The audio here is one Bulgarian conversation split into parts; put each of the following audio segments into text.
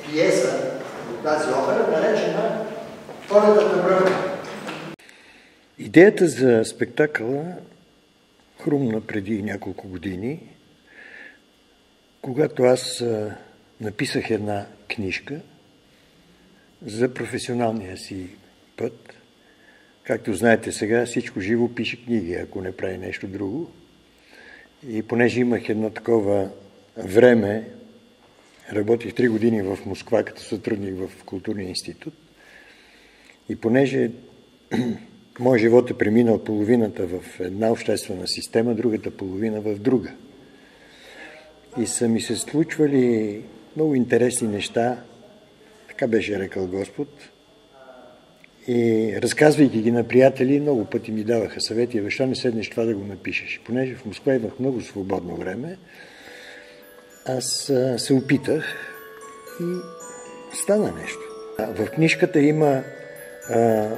пиеса от тази опера, наречена Полетът на мръвка. Идеята за спектакъла хрумна преди няколко години, когато аз написах една книжка за професионалния си път. Както знаете сега, всичко живо пише книги, ако не прави нещо друго. И понеже имах едно такова време, работих 3 години в Москва, като сътрудник в Културния институт. И понеже моят живот е преминал половината в една обществена система, другата половина в друга. И са ми се случвали много интересни неща, така беше рекал Господ. И разказвайки ги на приятели, много пъти ми даваха съвети, защо не седнеш това да го напишеш. И понеже в Москва имах много свободно време, аз се опитах и стана нещо. В книжката има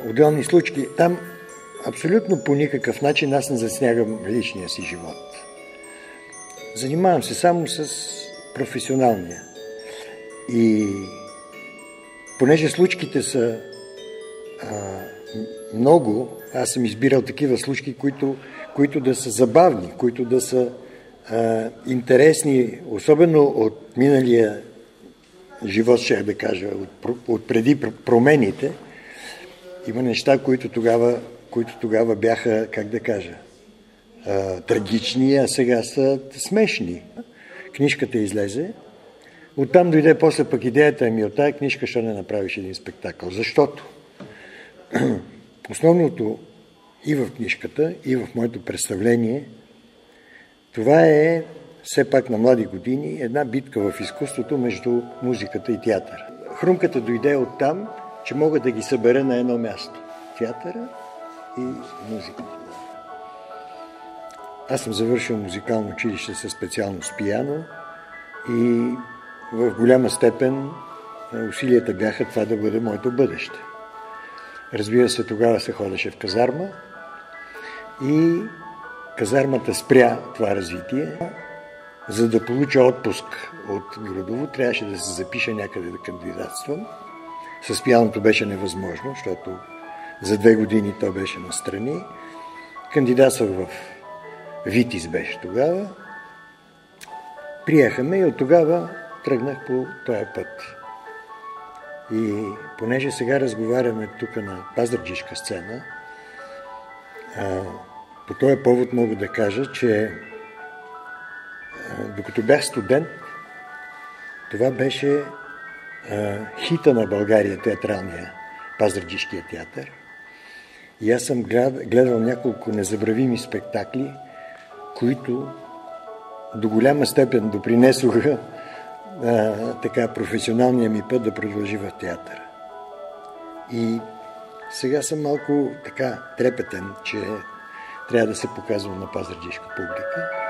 отделни случки. Там абсолютно по никакъв начин аз не заснягам личния си живот. Занимавам се само с професионалния. И понеже случките са много, аз съм избирал такива случки, които да са забавни, които да са интересни, особено от миналия живот, ще да кажа, от преди промените. Има неща, които тогава бяха, как да кажа, трагични, а сега са смешни. Книжката излезе. Оттам дойде после пък идеята ми от тая книжка, що не направиш един спектакъл. Защото основното и в книжката, и в моето представление, това е все пак на млади години една битка в изкуството между музиката и театъра. Хрумката дойде оттам, че мога да ги събера на едно място. Театъра и музиката. Аз съм завършил музикално училище със специалност пиано и в голяма степен усилията бяха това да бъде моето бъдеще. Разбира се, тогава се ходеше в казарма и казармата спря това развитие. За да получа отпуск от Грудово, трябваше да се запиша някъде да кандидатствам. С пианото беше невъзможно, защото за 2 години то беше настрани. Кандидатствах в Витис беше тогава. Приехаме и от тогава тръгнах по този път. И понеже сега разговаряме тук на пазарджишка сцена, по този повод мога да кажа, че докато бях студент, това беше хита на България, театралния, пазарджишкия театър. И аз съм гледал няколко незабравими спектакли, които до голяма степен допринесоха така професионалния ми път да продължи в театъра. И сега съм малко така трепетен, че трябва да се показвам на пазарджишка публика.